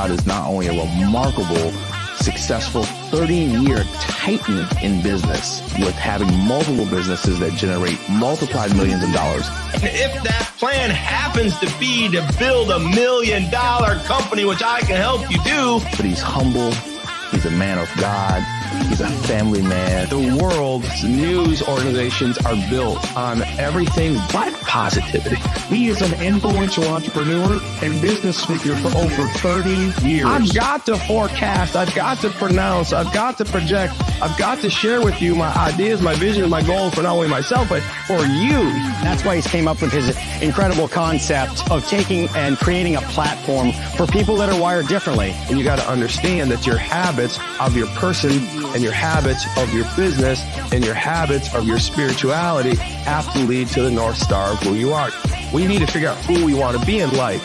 Todd is not only a remarkable, successful 30-year titan in business with having multiple businesses that generate multiplied millions of dollars. And if that plan happens to be to build $1 million company, which I can help you do. But he's humble. He's a man of God. He's a family man. The world's news organizations are built on everything but positivity. He is an influential entrepreneur and business speaker for over 30 years. I've got to forecast. I've got to pronounce. I've got to project. I've got to share with you my ideas, my vision, my goals for not only myself, but for you. That's why he's came up with his incredible concept of taking and creating a platform for people that are wired differently. And you got to understand that your habits of your person and your habits of your business and your habits of your spirituality have to lead to the North Star of who you are. We need to figure out who we want to be in life.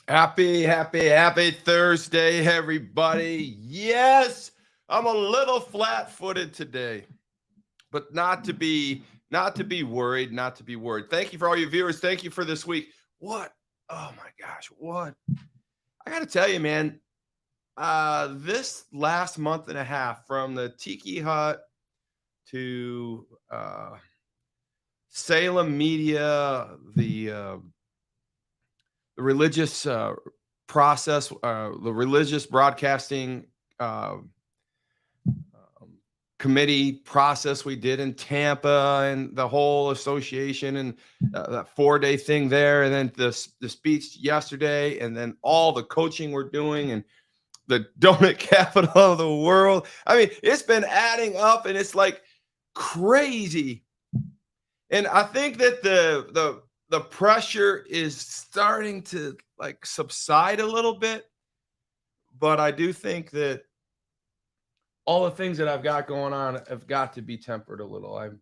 Happy Thursday, everybody. Yes, I'm a little flat-footed today, but not to be worried. Thank you for all your viewers. Thank you for this week. What? Oh my gosh, what? I got to tell you, man, this last month and a half, from the Tiki Hut to Salem Media, the religious process, the religious broadcasting committee process we did in Tampa, and the whole association, and that 4-day thing there, and then the speech yesterday, and then all the coaching we're doing, and the donut capital of the world. I mean, it's been adding up, and it's like crazy. And I think that the pressure is starting to like subside a little bit, but I do think that all the things that I've got going on have got to be tempered a little. I'm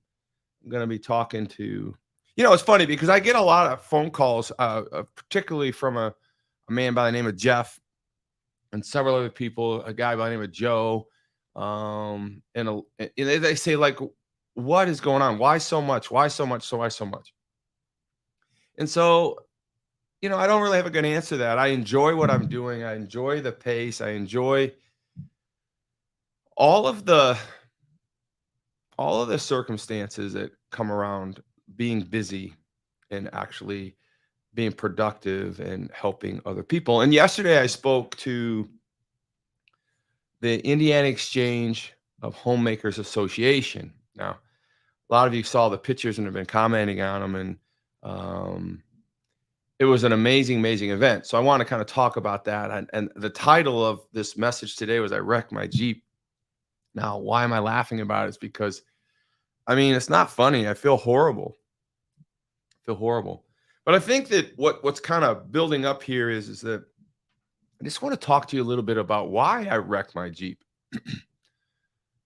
going to be talking to, it's funny because I get a lot of phone calls, particularly from a man by the name of Jeff and several other people, a guy by the name of Joe. And they say, like, what is going on? Why so much? Why so much? Why so much? And so, I don't really have a good answer to that. I enjoy what I'm doing. I enjoy the pace. I enjoy all of the circumstances that come around being busy and actually being productive and helping other people. And yesterday I spoke to the Indiana Exchange of Homemakers Association. Now, a lot of you saw the pictures and have been commenting on them, and it was an amazing event. So I want to kind of talk about that. And the title of this message today was, I Wrecked My Jeep. Now, why am I laughing about it? It's because, it's not funny. I feel horrible. But I think that what's kind of building up here is that I just want to talk to you a little bit about why I wrecked my Jeep,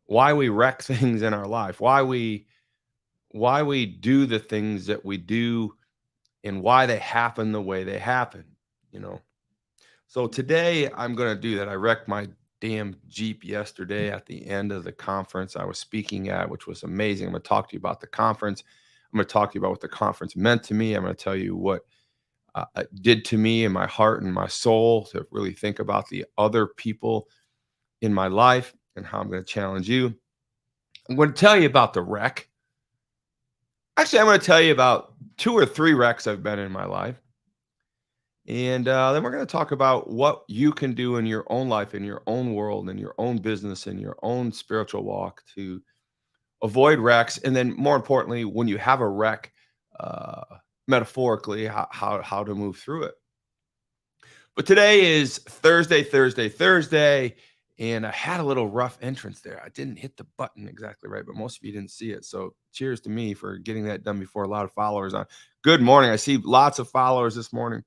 why we wreck things in our life, why we do the things that we do, and why they happen the way they happen, So today I'm going to do that. I wrecked my damn Jeep yesterday at the end of the conference I was speaking at, which was amazing. I'm going to talk to you about the conference. I'm going to talk to you about what the conference meant to me. I'm going to tell you what it did to me in my heart and my soul, to really think about the other people in my life and how I'm going to challenge you. I'm going to tell you about the wreck. Actually, I'm going to tell you about 2 or 3 wrecks I've been in my life. And then we're going to talk about what you can do in your own life, in your own world, in your own business, in your own spiritual walk to avoid wrecks. And then more importantly, when you have a wreck, metaphorically, how to move through it. But today is Thursday. And I had a little rough entrance there. I didn't hit the button exactly right, but most of you didn't see it. So cheers to me for getting that done before a lot of followers on. Good morning. I see lots of followers this morning.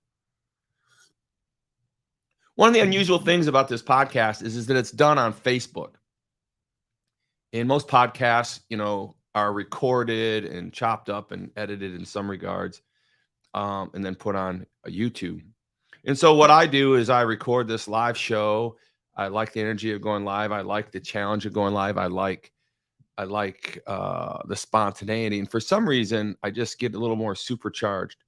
One of the unusual things about this podcast is that it's done on Facebook. And most podcasts, are recorded and chopped up and edited in some regards, and then put on a YouTube. And so what I do is I record this live show. I like the energy of going live. I like the challenge of going live. I like I like the spontaneity. And for some reason, I just get a little more supercharged.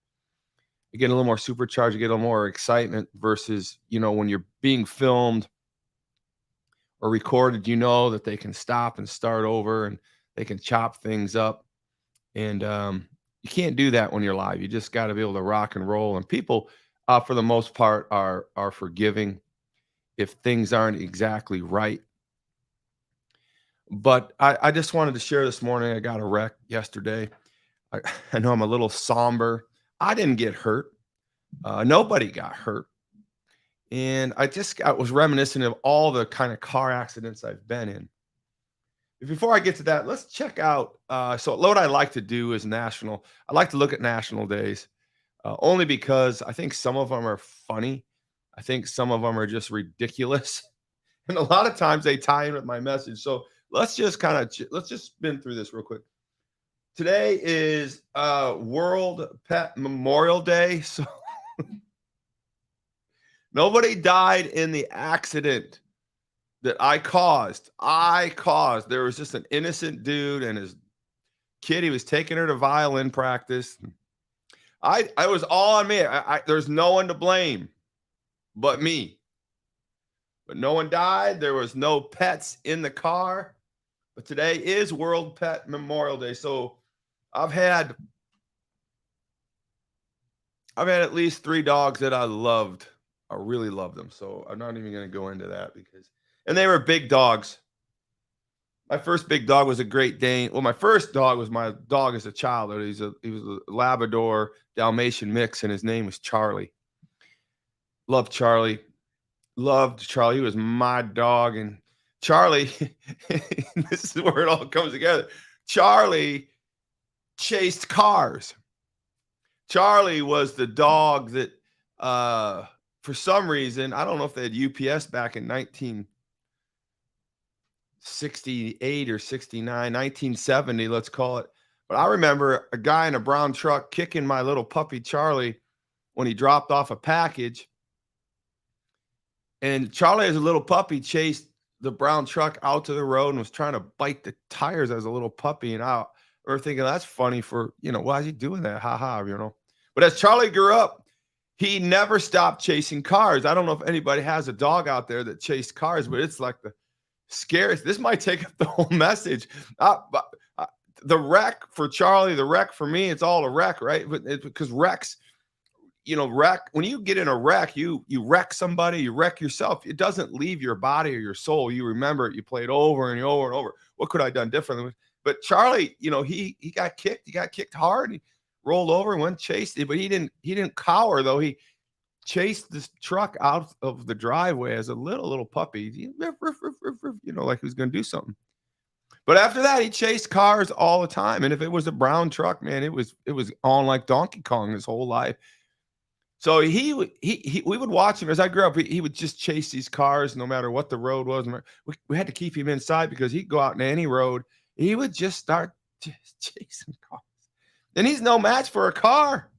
I get a little more supercharged, I get a little more excitement versus, when you're being filmed or recorded, that they can stop and start over and they can chop things up. And you can't do that when you're live. You just got to be able to rock and roll. And people, for the most part, are forgiving if things aren't exactly right. But I just wanted to share this morning. I got a wreck yesterday. I know I'm a little somber. I didn't get hurt. Nobody got hurt. And I was reminiscent of all the kind of car accidents I've been in. Before I get to that, let's check out. So what I like to do is I like to look at national days, only because I think some of them are funny. I think some of them are just ridiculous. And a lot of times they tie in with my message. So let's just spin through this real quick. Today is World Pet Memorial Day. So nobody died in the accident that I caused. There was just an innocent dude and his kid. He was taking her to violin practice. I was all on me. There's no one to blame but me. But no one died. There was no pets in the car. But today is World Pet Memorial Day. So I've had at least 3 dogs that I loved. I really loved them. So I'm not even going to go into that and they were big dogs. My first big dog was a Great Dane. Well, my first dog was my dog as a child. He was a Labrador Dalmatian mix, and his name was Charlie. Loved Charlie. He was my dog. And Charlie, this is where it all comes together. Charlie chased cars. Charlie was the dog that, for some reason, I don't know if they had UPS back in 1968 or 69, 1970, let's call it. But I remember a guy in a brown truck kicking my little puppy Charlie when he dropped off a package. And Charlie, as a little puppy, chased the brown truck out to the road and was trying to bite the tires as a little puppy. And we're thinking, that's funny for, why is he doing that? Ha ha, But as Charlie grew up, he never stopped chasing cars. I don't know if anybody has a dog out there that chased cars, but it's like the scariest. This might take up the whole message. The wreck for Charlie, the wreck for me, it's all a wreck, right? Because wrecks, when you get in a wreck, you wreck somebody, you wreck yourself. It doesn't leave your body or your soul. You remember it. You play it over and over and over. What could I have done differently? But Charlie, he got kicked. He got kicked hard. He rolled over and went chased it, but he didn't cower though. He chased this truck out of the driveway as a little puppy, like he was going to do something. But after that, he chased cars all the time. And if it was a brown truck, man, it was on like Donkey Kong his whole life. So we would watch him as I grew up. He would just chase these cars no matter what the road was. We had to keep him inside because he'd go out in any road. He would just start chasing cars. And he's no match for a car.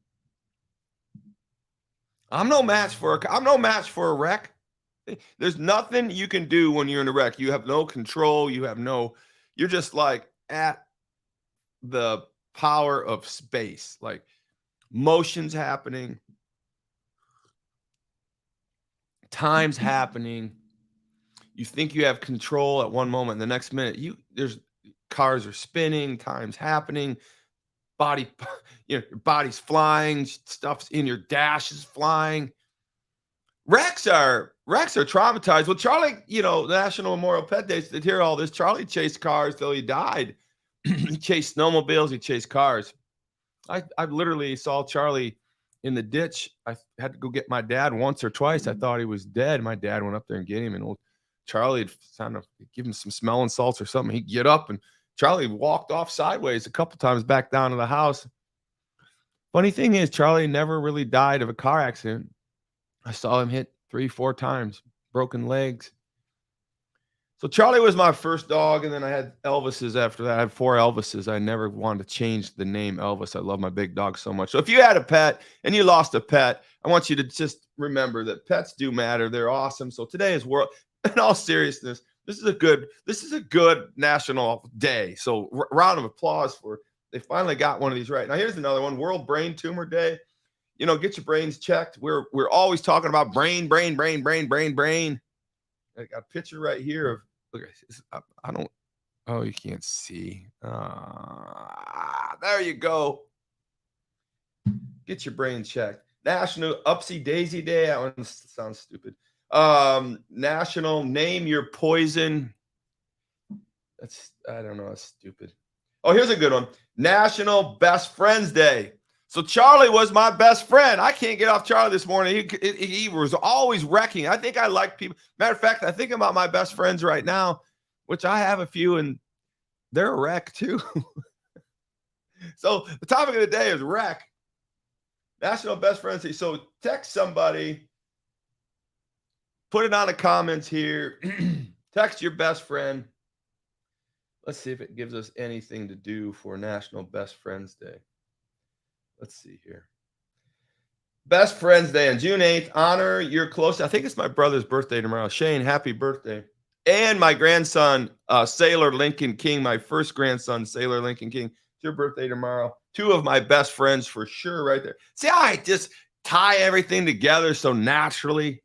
I'm no match for a wreck. There's nothing you can do when you're in a wreck. You have no control. You're just like at the power of space, like motion's happening, time's happening. You think you have control at one moment, the next minute there's cars are spinning, time's happening. Your body's flying, stuff's in your dash is flying. Wrecks are traumatized. Well, Charlie, National Memorial Pet Days, to hear all this, Charlie chased cars till he died. He chased snowmobiles, he chased cars. I literally saw Charlie in the ditch. I had to go get my dad once or twice. I thought he was dead. My dad went up there and get him, and old Charlie had kind of give him some smelling salts or something. He'd get up and Charlie walked off sideways a couple times back down to the house. Funny thing is, Charlie never really died of a car accident. I saw him hit 3-4 times, broken legs. So Charlie was my first dog, and then I had Elvises after that. I had 4 Elvises. I never wanted to change the name Elvis. I love my big dog so much. So if you had a pet and you lost a pet, I want you to just remember that pets do matter. They're awesome. So today is in all seriousness, This is a good national day. So round of applause for they finally got one of these right. Now here's another one, World Brain Tumor Day. You know, get your brains checked. We're always talking about brain. I got a picture right here of look at this. I don't. Oh, you can't see. There you go. Get your brain checked. National Upsy Daisy Day. That one sounds stupid. National Name Your Poison. I don't know. That's stupid. Oh, here's a good one. National Best Friends Day. So Charlie was my best friend. I can't get off Charlie this morning. He was always wrecking. I think I like people. Matter of fact, I think about my best friends right now, which I have a few, and they're a wreck too. So the topic of the day is wreck. National Best Friends Day. So text somebody. Put it on the comments here. Text your best friend. Let's see if it gives us anything to do for National Best Friends Day. Let's see here. Best Friends Day on June 8th. Honor your close. I think it's my brother's birthday tomorrow. Shane, happy birthday. And my grandson, Sailor Lincoln King, my first grandson, Sailor Lincoln King. It's your birthday tomorrow. Two of my best friends for sure right there. See how I just tie everything together so naturally?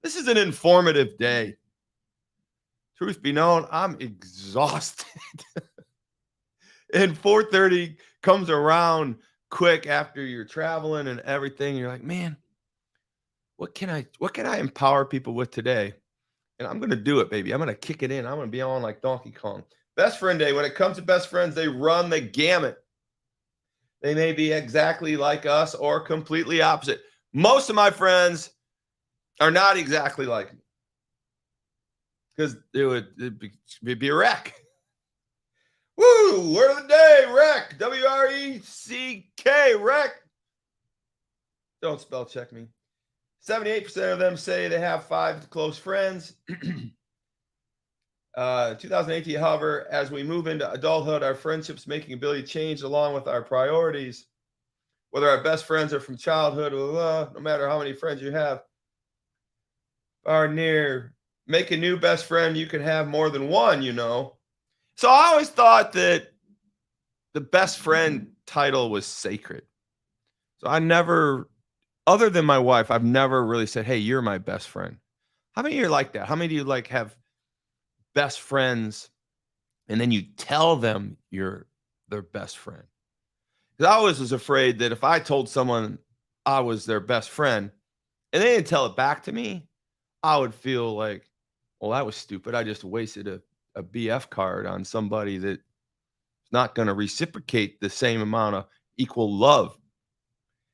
This is an informative day. Truth be known, I'm exhausted. And 4:30 comes around quick after you're traveling and everything. You're like, man, what can I empower people with today? And I'm going to do it, baby. I'm going to kick it in. I'm going to be on like Donkey Kong. Best Friend Day. When it comes to best friends, they run the gamut. They may be exactly like us or completely opposite. Most of my friends are not exactly like me because it'd be a wreck. Woo! Word of the day, wreck. W-R-E-C-K, wreck. Don't spell check me. 78% of them say they have 5 close friends. 2018, however, as we move into adulthood, our friendships making ability change along with our priorities. Whether our best friends are from childhood, no matter how many friends you have, are near. Make a new best friend. You can have more than one, you know. So I always thought that the best friend title was sacred. So I never, other than my wife, I've never really said, hey, you're my best friend. How many of you are like that? How many do you like have best friends and then you tell them you're their best friend? Because I always was afraid that if I told someone I was their best friend and they didn't tell it back to me, I would feel like, well, that was stupid. I just wasted a BF card on somebody that's not going to reciprocate the same amount of equal love.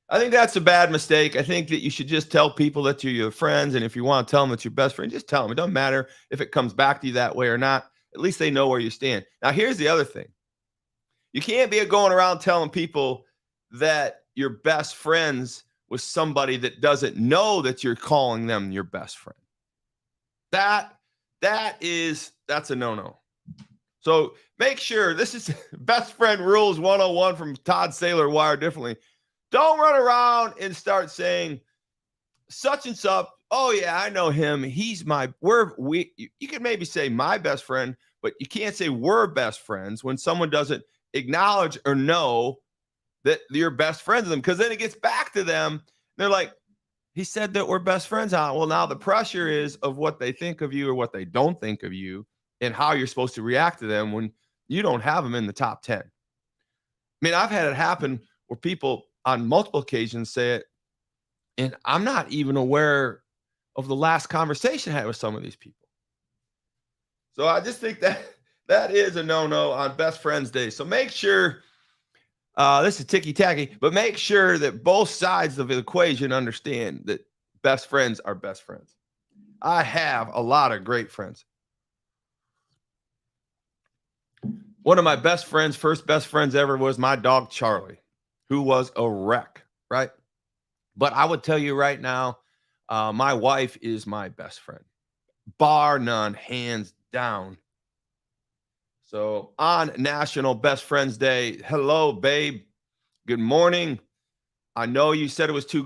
I think that's a bad mistake. I think that you should just tell people that you're your friends. And if you want to tell them that you're best friend, just tell them. It doesn't matter if it comes back to you that way or not. At least they know where you stand. Now, here's the other thing. You can't be going around telling people that you're best friends with somebody that doesn't know that you're calling them your best friend. That's a no-no. So make sure, this is Best Friend Rules 101 from Todd Sailor, Wired Differently. Don't run around and start saying such and such. Oh yeah, I know him. He's you can maybe say my best friend, but you can't say we're best friends when someone doesn't acknowledge or know that you're best friends with them, because then it gets back to them. They're like, he said that we're best friends. Well, now the pressure is of what they think of you or what they don't think of you and how you're supposed to react to them when you don't have them in the top 10. I mean, I've had it happen where people on multiple occasions say it, and I'm not even aware of the last conversation I had with some of these people. So I just think that is a no-no on Best Friends Day. So make sure, this is ticky-tacky, but make sure that both sides of the equation understand that best friends are best friends. I have a lot of great friends. One of my best friends, first best friends ever, was my dog, Charlie, who was a wreck, right? But I would tell you right now, my wife is my best friend, bar none, hands down. So on National Best Friends Day, hello, babe. Good morning. I know you said it was too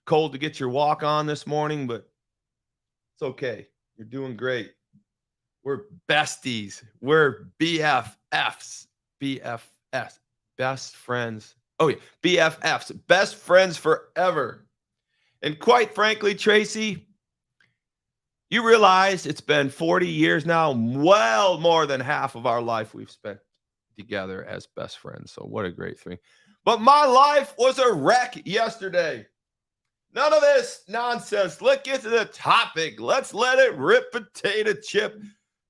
cold to get your walk on this morning, but it's okay. You're doing great. We're besties. We're BFFs. BFS. Best friends. Oh, yeah. BFFs. Best friends forever. And quite frankly, Tracy, you realize it's been 40 years now, well more than half of our life we've spent together as best friends. So what a great thing. But my life was a wreck yesterday. None of this nonsense. Let's get to the topic. Let's let it rip, potato chip.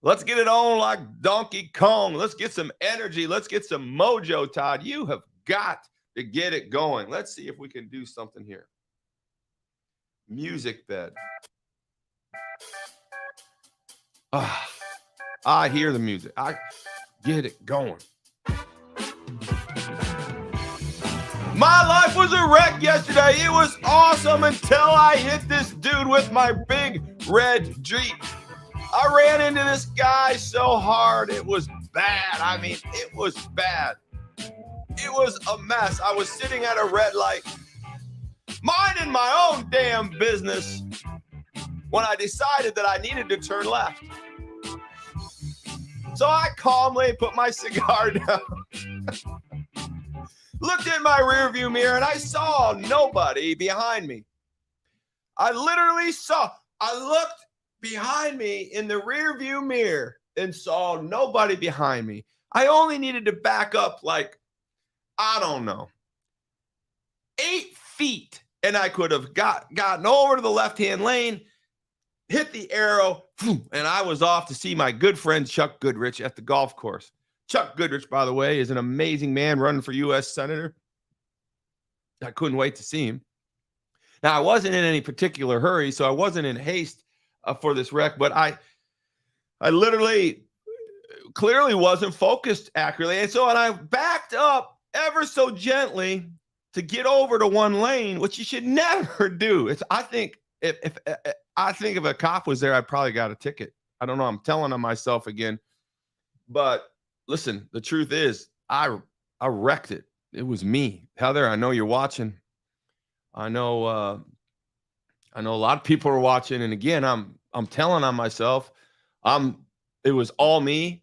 Let's get it on like Donkey Kong. Let's get some energy. Let's get some mojo, Todd. You have got to get it going. Let's see if we can do something here. Music bed. I hear the music. I get it going. My life was a wreck yesterday. It was awesome until I hit this dude with my big red Jeep. I ran into this guy so hard. It was bad. I mean, it was bad. It was a mess. I was sitting at a red light, minding my own damn business, when I decided that I needed to turn left. So I calmly put my cigar down, looked in my rearview mirror, and I saw nobody behind me. I looked behind me in the rearview mirror and saw nobody behind me. I only needed to back up like, I don't know, 8 feet, and I could have gotten over to the left-hand lane, hit the arrow, and I was off to see my good friend Chuck Goodrich at the golf course. Chuck Goodrich, by the way, is an amazing man running for U.S. Senator. I couldn't wait to see him. Now, I wasn't in any particular hurry, so I wasn't in haste for this wreck, but I literally clearly wasn't focused accurately. And so I backed up ever so gently to get over to one lane, which you should never do. I think if a cop was there, I probably got a ticket. I don't know. I'm telling on myself again. But listen, the truth is, I wrecked it. It was me. Heather, I know you're watching. I know a lot of people are watching. And again, I'm telling on myself. It was all me.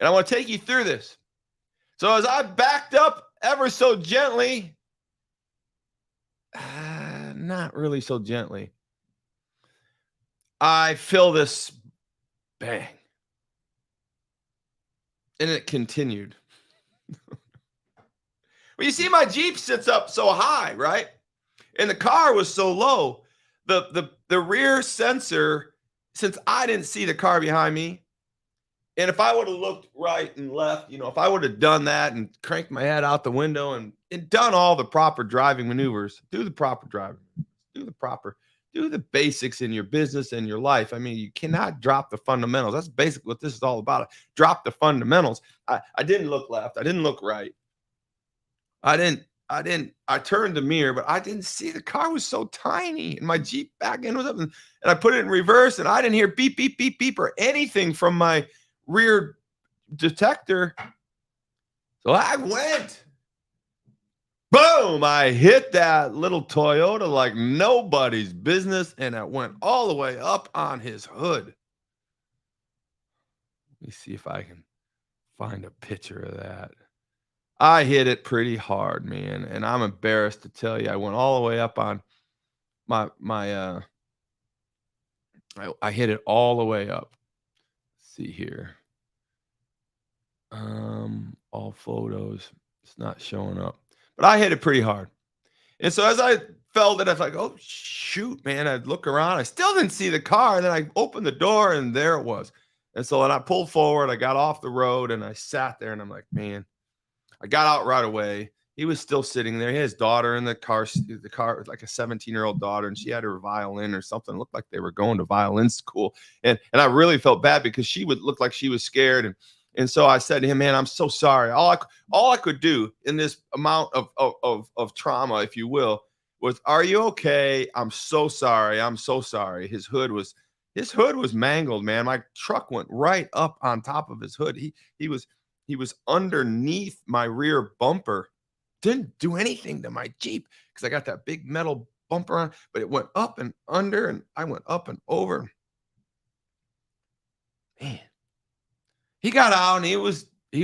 And I want to take you through this. So as I backed up ever so gently, not really so gently, I feel this bang. And it continued. Well, you see, my Jeep sits up so high, right? And the car was so low. The rear sensor, since I didn't see the car behind me, and if I would have looked right and left, if I would have done that and cranked my head out the window and done all the proper driving maneuvers, do the basics in your business and your life. I mean, you cannot drop the fundamentals. That's basically what this is all about. Drop the fundamentals. I didn't look left. I didn't look right. I turned the mirror, but I didn't see. The car was so tiny and my Jeep back end was up and I put it in reverse and I didn't hear beep, beep, beep, beep or anything from my rear detector. So I went. Boom! I hit that little Toyota like nobody's business, and I went all the way up on his hood. Let me see if I can find a picture of that. I hit it pretty hard, man, and I'm embarrassed to tell you. I went all the way up on I hit it all the way up. Let's see here. All photos. It's not showing up. But I hit it pretty hard. And so as I felt it, I was like, oh, shoot, man. I'd look around. I still didn't see the car. And then I opened the door, and there it was. And so when I pulled forward, I got off the road, and I sat there, and I'm like, man. I got out right away. He was still sitting there. He had his daughter in the car, like a 17-year-old daughter, and she had her violin or something. It looked like they were going to violin school. And I really felt bad because she would look like she was scared. And so I said to him, man, I'm so sorry. All I could do in this amount of trauma, if you will, was, are you okay? I'm so sorry. I'm so sorry. His hood was mangled, man. My truck went right up on top of his hood. He was underneath my rear bumper. Didn't do anything to my Jeep because I got that big metal bumper on, but it went up and under, and I went up and over. Man, He got out and he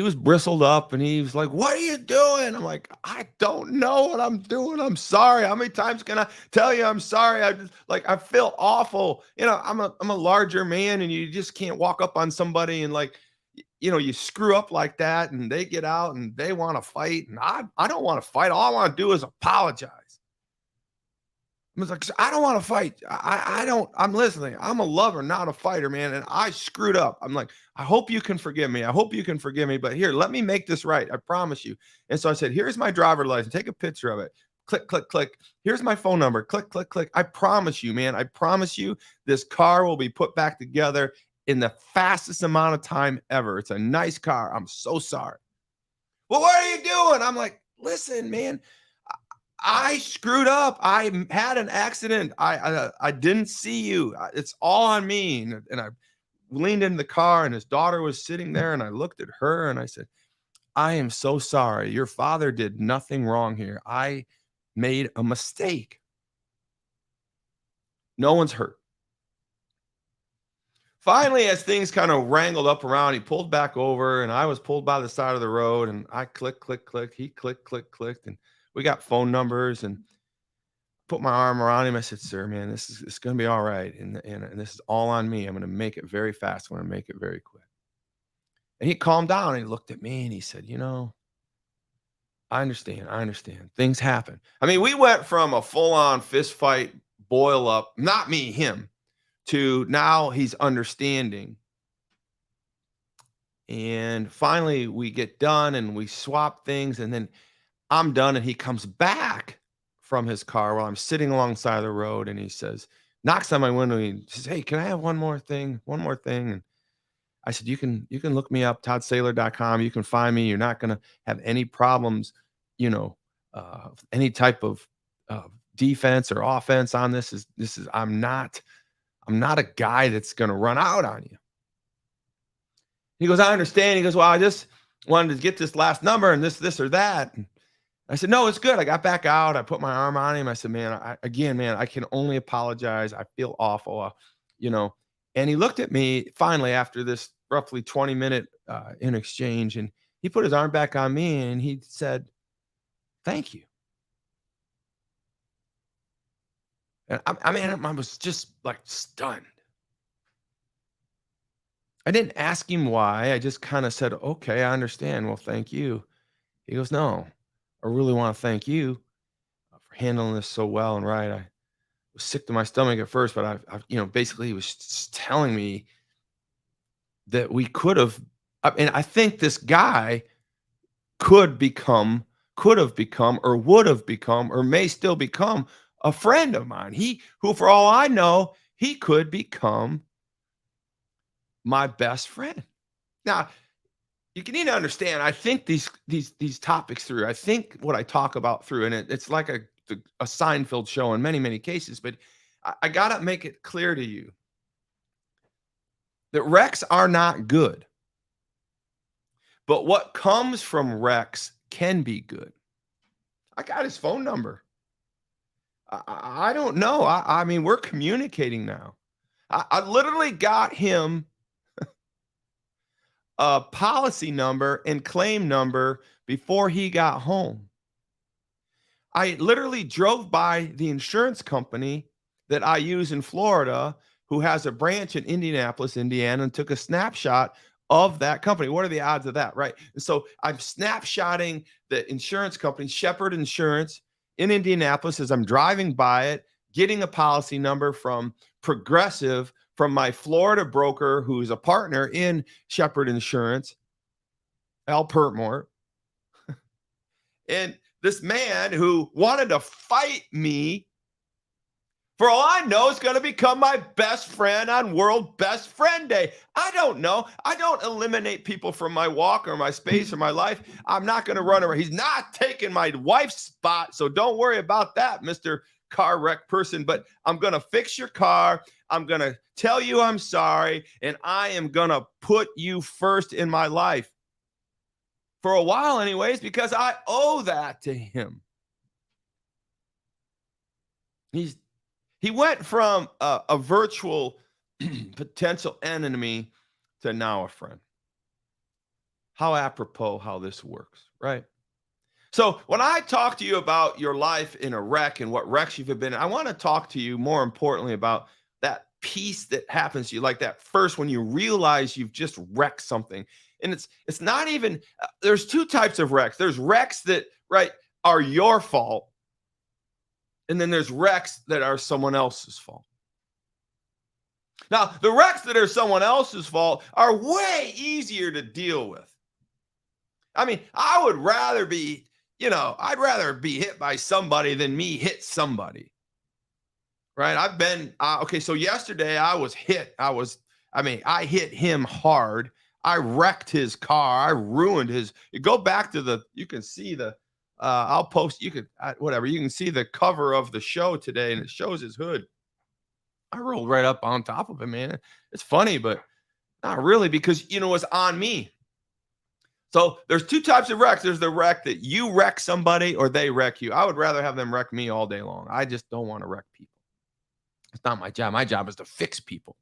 was bristled up and he was like, "What are you doing?" I'm like, "I don't know what I'm doing. I'm sorry. How many times can I tell you I'm sorry? I just like I feel awful. I'm a larger man and you just can't walk up on somebody and like you screw up like that and they get out and they want to fight and I don't want to fight. All I want to do is apologize." I was like, "I don't want to fight. I don't, I'm listening. I'm a lover, not a fighter, man. And I screwed up." I'm like, "I hope you can forgive me. I hope you can forgive me. But here, let me make this right. I promise you." And so I said, "Here's my driver's license. Take a picture of it. Click, click, click. Here's my phone number. Click, click, click. I promise you, man. I promise you this car will be put back together in the fastest amount of time ever. It's a nice car. I'm so sorry." "Well, what are you doing?" I'm like, "Listen, man. I screwed up. I had an accident. I didn't see you. It's all on me." And I leaned into the car, and his daughter was sitting there, and I looked at her, and I said, "I am so sorry. Your father did nothing wrong here. I made a mistake. No one's hurt." Finally, as things kind of wrangled up around, he pulled back over, and I was pulled by the side of the road, and I click, click, click. He click, click, clicked, and we got phone numbers and put my arm around him. I said, "Sir, man, it's going to be all right. And this is all on me. I'm going to make it very fast. I'm going to make it very quick." And he calmed down and he looked at me and he said, "I understand. I understand. Things happen." I mean, we went from a full on fist fight, boil up, not me, him, to now he's understanding. And finally we get done and we swap things. And then I'm done. And he comes back from his car while I'm sitting alongside the road. And he says, knocks on my window. And he says, "Hey, can I have one more thing? One more thing." And I said, you can look me up, toddsaylor.com. You can find me. You're not going to have any problems, you know, any type of defense or offense on this is I'm not a guy that's going to run out on you. He goes, "I understand." He goes, "Well, I just wanted to get this last number and this or that." And I said, "No, it's good." I got back out. I put my arm on him. I said, "Man, man, I can only apologize. I feel awful." And he looked at me finally after this roughly 20-minute in exchange, and he put his arm back on me and he said, "Thank you." And I was just like stunned. I didn't ask him why. I just kind of said, "Okay, I understand. Well, thank you." He goes, "No, I really want to thank you for handling this so well and right. I was sick to my stomach at first, but basically he was just telling me that we could have, and I think this guy could have become, or would have become, or may still become a friend of mine. Who, for all I know, he could become my best friend." Now, you can need to understand, I think these topics through. I think what I talk about through, and it's like a Seinfeld show in many, many cases, but I got to make it clear to you that wrecks are not good. But what comes from wrecks can be good. I got his phone number. I don't know. I mean, we're communicating now. I literally got him a policy number and claim number before he got home. I literally drove by the insurance company that I use in Florida, who has a branch in Indianapolis, Indiana, and took a snapshot of that company. What are the odds of that, right? And so I'm snapshotting the insurance company, Shepherd Insurance in Indianapolis, as I'm driving by it, getting a policy number from Progressive, from my Florida broker, who's a partner in Shepherd Insurance, Al Pertmore. And this man who wanted to fight me, for all I know, is going to become my best friend on World Best Friend Day. I don't know. I don't eliminate people from my walk or my space or my life. I'm not going to run around. He's not taking my wife's spot, so don't worry about that, Mr. Car wreck person. But I'm going to fix your car. I'm going to tell you I'm sorry, and I am going to put you first in my life. For a while anyways, because I owe that to him. He went from a virtual potential enemy to now a friend. how apropos how this works, right? So when I talk to you about your life in a wreck and what wrecks you've been in, I want to talk to you more importantly about that piece that happens to you, like that first when you realize you've just wrecked something. And it's not even there's two types of wrecks. There's wrecks that right are your fault, and then there's wrecks that are someone else's fault. Now, the wrecks that are someone else's fault are way easier to deal with. I mean, I would rather be, I'd rather be hit by somebody than me hit somebody. Right? I've been, okay, so yesterday I was hit. I hit him hard. I wrecked his car. I ruined his, you go back to you can see I'll post, whatever, you can see the cover of the show today and it shows his hood. I rolled right up on top of him, man. It's funny, but not really because, it's on me. So there's two types of wrecks. There's the wreck that you wreck somebody or they wreck you. I would rather have them wreck me all day long. I just don't want to wreck people. It's not my job. My job is to fix people.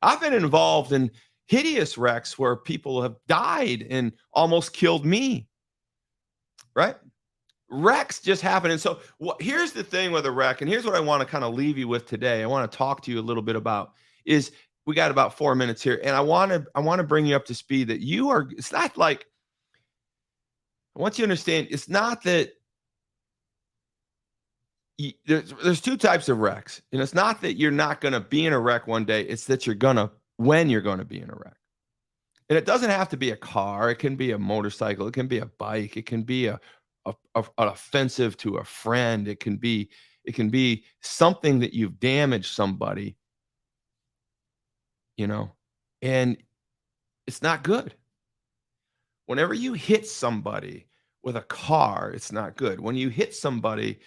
I've been involved in hideous wrecks where people have died and almost killed me. Right? Wrecks just happen. And so here's the thing with a wreck, and here's what I want to kind of leave you with today. I want to talk to you a little bit about is we got about 4 minutes here, and I want to bring you up to speed that it's not like, I want you to understand, it's not that there's two types of wrecks. And it's not that you're not going to be in a wreck one day. It's that when you're going to be in a wreck. And it doesn't have to be a car. It can be a motorcycle. It can be a bike. It can be an offensive to a friend. It can be something that you've damaged somebody, and it's not good. Whenever you hit somebody with a car, it's not good. When you hit somebody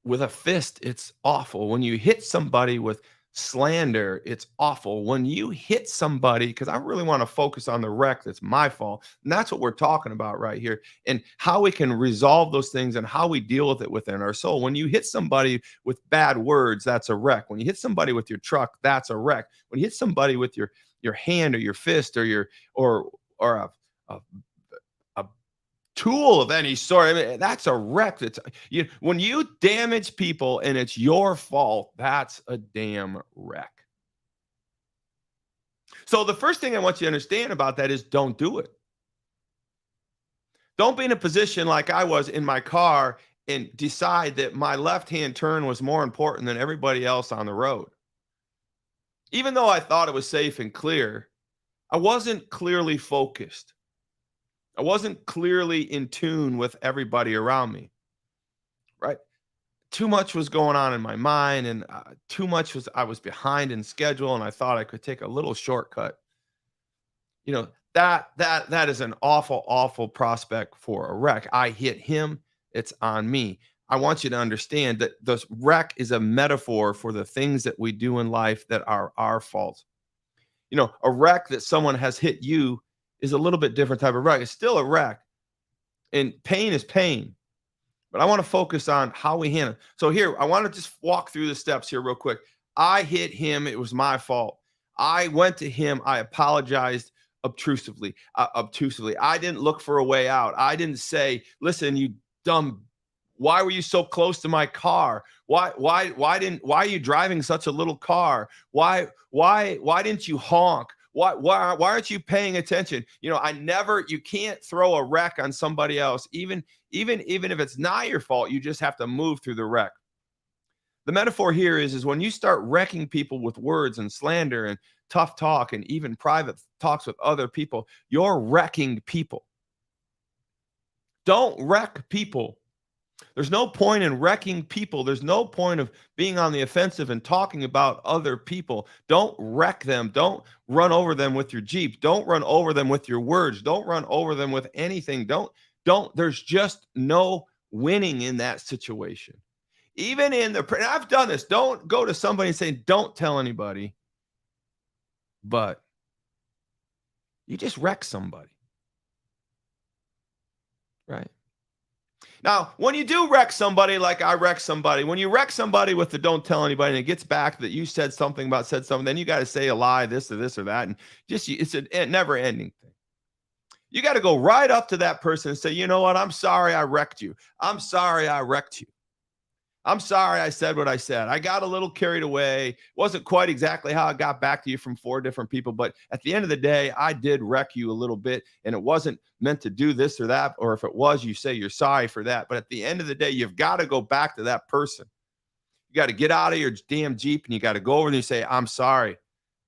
with a fist, it's awful. When you hit somebody with slander, it's awful. When you hit somebody, because I really want to focus on the wreck that's my fault, and that's what we're talking about right here, and how we can resolve those things and how we deal with it within our soul. When you hit somebody with bad words, that's a wreck. When you hit somebody with your truck, that's a wreck. When you hit somebody with your hand or your fist or a tool of any sort, that's a wreck. When you damage people and it's your fault, that's a damn wreck. So the first thing I want you to understand about that is don't do it. Don't be in a position like I was in my car and decide that my left-hand turn was more important than everybody else on the road. Even though I thought it was safe and clear, I wasn't clearly focused. I wasn't clearly in tune with everybody around me, right? Too much was going on in my mind, and I was behind in schedule, and I thought I could take a little shortcut. That is an awful, awful prospect for a wreck. I hit him. It's on me. I want you to understand that the wreck is a metaphor for the things that we do in life that are our fault. A wreck that someone has hit you is a little bit different type of wreck. It's still a wreck, and pain is pain. But I want to focus on how we handle it. So here, I want to just walk through the steps here real quick. I hit him. It was my fault. I went to him. I apologized obtusely. I didn't look for a way out. I didn't say, listen, you dumb, why were you so close to my car? Why are you driving such a little car? Why didn't you honk? Why aren't you paying attention? You can't throw a wreck on somebody else. Even if it's not your fault, you just have to move through the wreck. The metaphor here is when you start wrecking people with words and slander and tough talk and even private talks with other people, you're wrecking people. Don't wreck people. There's no point in wrecking people. There's no point of being on the offensive and talking about other people. Don't wreck them. Don't run over them with your Jeep. Don't run over them with your words. Don't run over them with anything. There's just no winning in that situation. Even and I've done this. Don't go to somebody and say, don't tell anybody. But you just wreck somebody. Right? Now, when you do wreck somebody, like I wreck somebody, when you wreck somebody with the don't tell anybody, and it gets back that you said something, then you got to say a lie, this or that. And it's a never ending thing. You got to go right up to that person and say, you know what? I'm sorry I wrecked you. I'm sorry I wrecked you. I'm sorry I said what I said. I got a little carried away. Wasn't quite exactly how I got back to you from 4 different people. But at the end of the day, I did wreck you a little bit. And it wasn't meant to do this or that. Or if it was, you say you're sorry for that. But at the end of the day, you've got to go back to that person. You got to get out of your damn Jeep and you got to go over and you say, I'm sorry.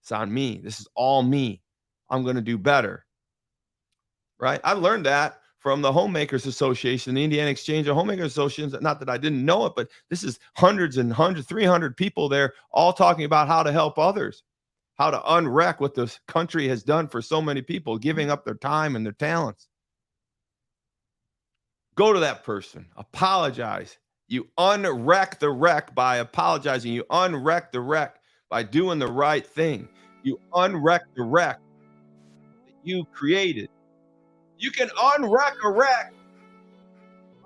It's on me. This is all me. I'm going to do better. Right? I learned that from the Homemakers Association, the Indiana Exchange of Homemakers Associations. Not that I didn't know it, but this is hundreds and hundreds, 300 people there all talking about how to help others, how to unwreck what this country has done for so many people, giving up their time and their talents. Go to that person, apologize. You unwreck the wreck by apologizing. You unwreck the wreck by doing the right thing. You unwreck the wreck that you created. You can unwreck a wreck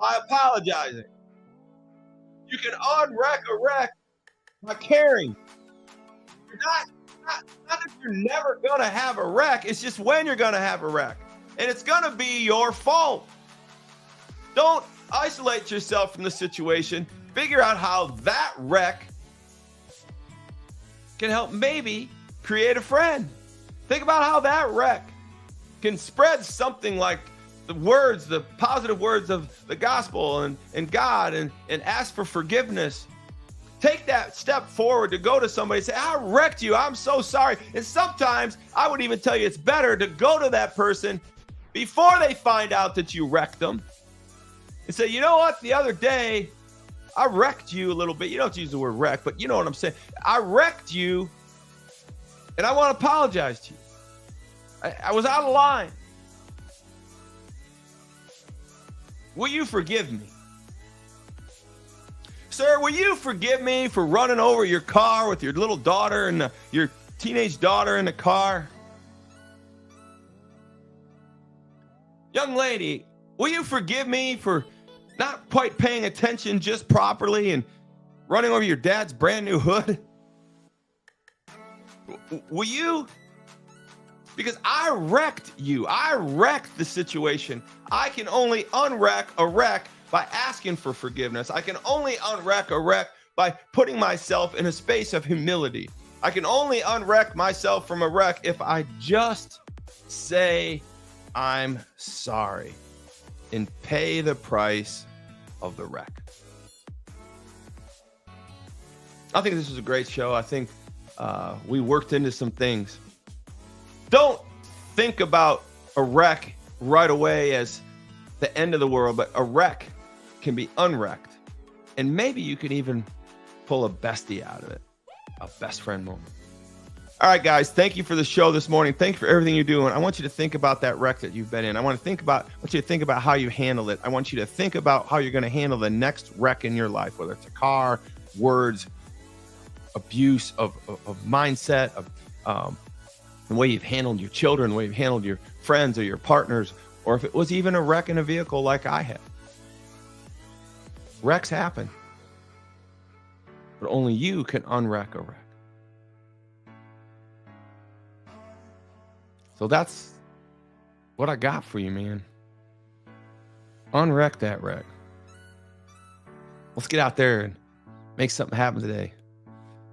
by apologizing. You can unwreck a wreck by caring. You're not that you're never going to have a wreck. It's just when you're going to have a wreck. And it's going to be your fault. Don't isolate yourself from the situation. Figure out how that wreck can help maybe create a friend. Think about how that wreck can spread something like the words, the positive words of the gospel and God and ask for forgiveness. Take that step forward to go to somebody and say, I wrecked you. I'm so sorry. And sometimes I would even tell you it's better to go to that person before they find out that you wrecked them and say, you know what? The other day I wrecked you a little bit. You don't use the word wreck, but you know what I'm saying. I wrecked you and I want to apologize to you. I was out of line. Will you forgive me? Sir, will you forgive me for running over your car with your little daughter and your teenage daughter in the car? Young lady, will you forgive me for not quite paying attention just properly and running over your dad's brand new hood? Will you? Because I wrecked you. I wrecked the situation. I can only unwreck a wreck by asking for forgiveness. I can only unwreck a wreck by putting myself in a space of humility. I can only unwreck myself from a wreck if I just say, I'm sorry, and pay the price of the wreck. I think this was a great show. I think we worked into some things. Don't think about a wreck right away as the end of the world, but a wreck can be unwrecked. And maybe you can even pull a bestie out of it, a best friend moment. All right, guys, thank you for the show this morning. Thank you for everything you're doing. I want you to think about that wreck that you've been in. I want you to think about how you handle it. I want you to think about how you're going to handle the next wreck in your life, whether it's a car, words, abuse of mindset, of the way you've handled your children, the way you've handled your friends or your partners, or if it was even a wreck in a vehicle like I had. Wrecks happen, but only you can unwreck a wreck. So that's what I got for you, man. Unwreck that wreck. Let's get out there and make something happen today.